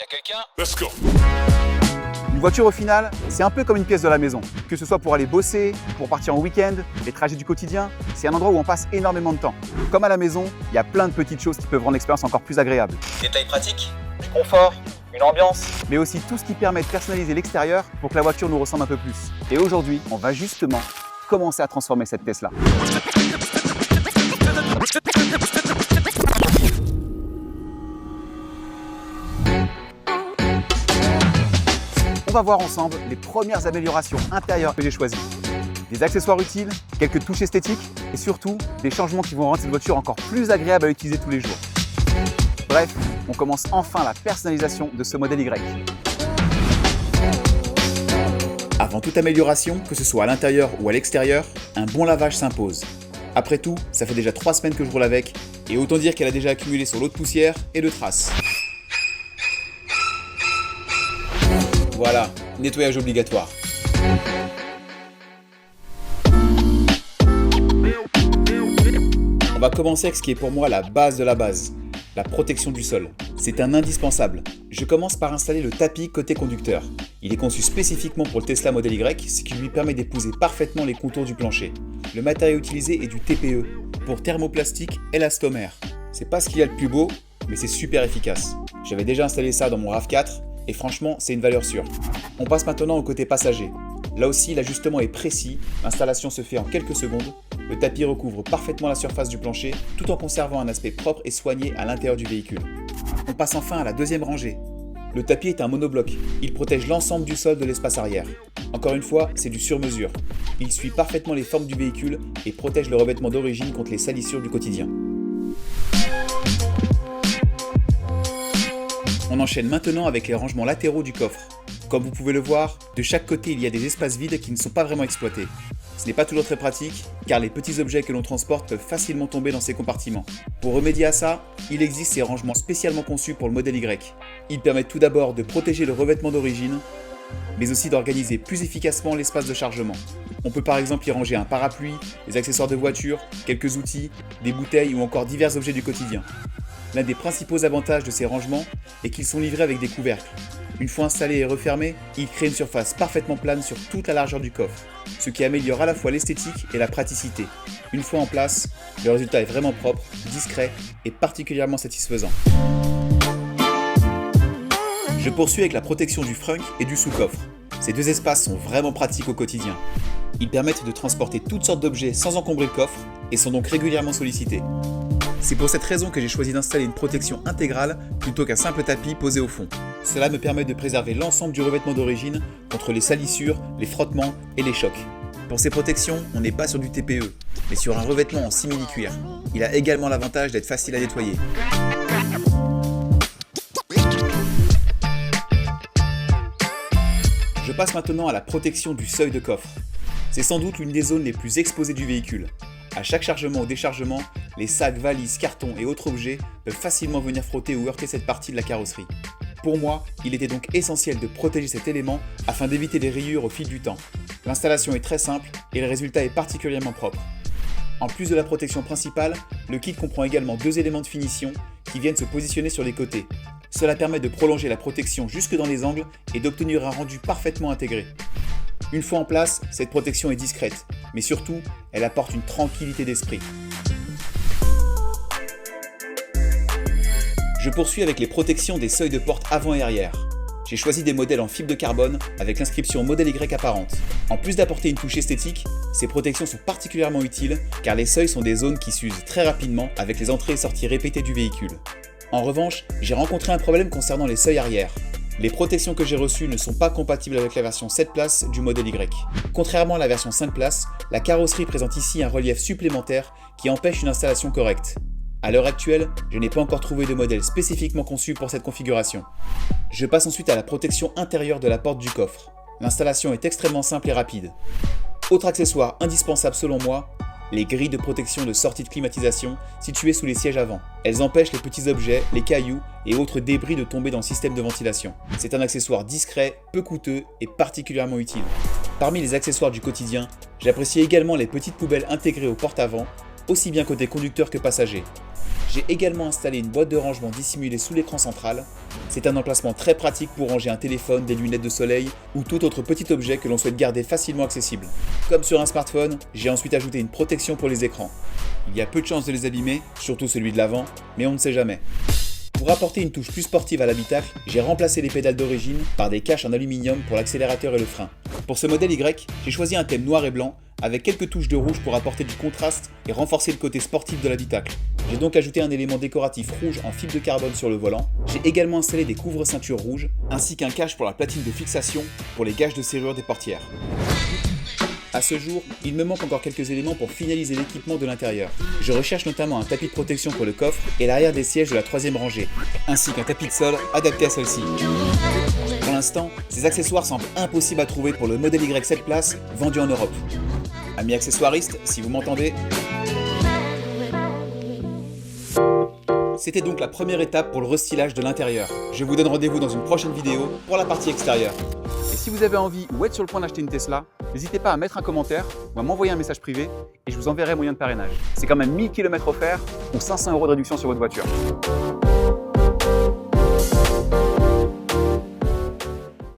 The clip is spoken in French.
quelqu'un? Let's go. Une voiture au final, c'est un peu comme une pièce de la maison. Que ce soit pour aller bosser, pour partir en week-end, les trajets du quotidien, c'est un endroit où on passe énormément de temps. Comme à la maison, il y a plein de petites choses qui peuvent rendre l'expérience encore plus agréable. Détails pratiques, du confort, une ambiance. Mais aussi tout ce qui permet de personnaliser l'extérieur pour que la voiture nous ressemble un peu plus. Et aujourd'hui, on va justement commencer à transformer cette Tesla. On va voir ensemble les premières améliorations intérieures que j'ai choisies. Des accessoires utiles, quelques touches esthétiques et surtout des changements qui vont rendre cette voiture encore plus agréable à utiliser tous les jours. Bref, on commence enfin la personnalisation de ce modèle Y. Avant toute amélioration, que ce soit à l'intérieur ou à l'extérieur, un bon lavage s'impose. Après tout, ça fait déjà 3 semaines que je roule avec et autant dire qu'elle a déjà accumulé son lot de poussière et de traces. Voilà, nettoyage obligatoire. On va commencer avec ce qui est pour moi la base de la base, la protection du sol. C'est un indispensable. Je commence par installer le tapis côté conducteur. Il est conçu spécifiquement pour le Tesla Model Y, ce qui lui permet d'épouser parfaitement les contours du plancher. Le matériau utilisé est du TPE, pour thermoplastique élastomère. C'est pas ce qu'il y a de plus beau, mais c'est super efficace. J'avais déjà installé ça dans mon RAV4, et franchement, c'est une valeur sûre. On passe maintenant au côté passager. Là aussi, l'ajustement est précis, l'installation se fait en quelques secondes. Le tapis recouvre parfaitement la surface du plancher, tout en conservant un aspect propre et soigné à l'intérieur du véhicule. On passe enfin à la deuxième rangée. Le tapis est un monobloc, il protège l'ensemble du sol de l'espace arrière. Encore une fois, c'est du sur-mesure. Il suit parfaitement les formes du véhicule et protège le revêtement d'origine contre les salissures du quotidien. On enchaîne maintenant avec les rangements latéraux du coffre. Comme vous pouvez le voir, de chaque côté il y a des espaces vides qui ne sont pas vraiment exploités. Ce n'est pas toujours très pratique, car les petits objets que l'on transporte peuvent facilement tomber dans ces compartiments. Pour remédier à ça, il existe ces rangements spécialement conçus pour le modèle Y. Ils permettent tout d'abord de protéger le revêtement d'origine, mais aussi d'organiser plus efficacement l'espace de chargement. On peut par exemple y ranger un parapluie, des accessoires de voiture, quelques outils, des bouteilles ou encore divers objets du quotidien. L'un des principaux avantages de ces rangements est qu'ils sont livrés avec des couvercles. Une fois installés et refermés, ils créent une surface parfaitement plane sur toute la largeur du coffre, ce qui améliore à la fois l'esthétique et la praticité. Une fois en place, le résultat est vraiment propre, discret et particulièrement satisfaisant. Je poursuis avec la protection du frunk et du sous-coffre. Ces deux espaces sont vraiment pratiques au quotidien. Ils permettent de transporter toutes sortes d'objets sans encombrer le coffre et sont donc régulièrement sollicités. C'est pour cette raison que j'ai choisi d'installer une protection intégrale plutôt qu'un simple tapis posé au fond. Cela me permet de préserver l'ensemble du revêtement d'origine contre les salissures, les frottements et les chocs. Pour ces protections, on n'est pas sur du TPE, mais sur un revêtement en simili-cuir. Il a également l'avantage d'être facile à nettoyer. Je passe maintenant à la protection du seuil de coffre. C'est sans doute l'une des zones les plus exposées du véhicule. À chaque chargement ou déchargement, les sacs, valises, cartons et autres objets peuvent facilement venir frotter ou heurter cette partie de la carrosserie. Pour moi, il était donc essentiel de protéger cet élément afin d'éviter des rayures au fil du temps. L'installation est très simple et le résultat est particulièrement propre. En plus de la protection principale, le kit comprend également 2 éléments de finition qui viennent se positionner sur les côtés. Cela permet de prolonger la protection jusque dans les angles et d'obtenir un rendu parfaitement intégré. Une fois en place, cette protection est discrète, mais surtout, elle apporte une tranquillité d'esprit. Je poursuis avec les protections des seuils de porte avant et arrière. J'ai choisi des modèles en fibre de carbone avec l'inscription Model Y apparente. En plus d'apporter une touche esthétique, ces protections sont particulièrement utiles car les seuils sont des zones qui s'usent très rapidement avec les entrées et sorties répétées du véhicule. En revanche, j'ai rencontré un problème concernant les seuils arrière. Les protections que j'ai reçues ne sont pas compatibles avec la version 7 places du modèle Y. Contrairement à la version 5 places, la carrosserie présente ici un relief supplémentaire qui empêche une installation correcte. À l'heure actuelle, je n'ai pas encore trouvé de modèle spécifiquement conçu pour cette configuration. Je passe ensuite à la protection intérieure de la porte du coffre. L'installation est extrêmement simple et rapide. Autre accessoire indispensable selon moi, les grilles de protection de sortie de climatisation situées sous les sièges avant. Elles empêchent les petits objets, les cailloux et autres débris de tomber dans le système de ventilation. C'est un accessoire discret, peu coûteux et particulièrement utile. Parmi les accessoires du quotidien, j'apprécie également les petites poubelles intégrées aux portes avant aussi bien côté conducteur que passager. J'ai également installé une boîte de rangement dissimulée sous l'écran central. C'est un emplacement très pratique pour ranger un téléphone, des lunettes de soleil ou tout autre petit objet que l'on souhaite garder facilement accessible. Comme sur un smartphone, j'ai ensuite ajouté une protection pour les écrans. Il y a peu de chances de les abîmer, surtout celui de l'avant, mais on ne sait jamais. Pour apporter une touche plus sportive à l'habitacle, j'ai remplacé les pédales d'origine par des caches en aluminium pour l'accélérateur et le frein. Pour ce modèle Y, j'ai choisi un thème noir et blanc avec quelques touches de rouge pour apporter du contraste et renforcer le côté sportif de l'habitacle. J'ai donc ajouté un élément décoratif rouge en fibre de carbone sur le volant. J'ai également installé des couvre-ceintures rouges ainsi qu'un cache pour la platine de fixation pour les gages de serrure des portières. A ce jour, il me manque encore quelques éléments pour finaliser l'équipement de l'intérieur. Je recherche notamment un tapis de protection pour le coffre et l'arrière des sièges de la 3e rangée, ainsi qu'un tapis de sol adapté à celle-ci. Pour l'instant, ces accessoires semblent impossibles à trouver pour le modèle Y 7 places vendu en Europe. Amis accessoiristes, si vous m'entendez, c'était donc la première étape pour le restylage de l'intérieur. Je vous donne rendez-vous dans une prochaine vidéo pour la partie extérieure. Et si vous avez envie ou êtes sur le point d'acheter une Tesla, n'hésitez pas à mettre un commentaire ou à m'envoyer un message privé et je vous enverrai moyen de parrainage. C'est quand même 1000 km offerts ou 500 € de réduction sur votre voiture.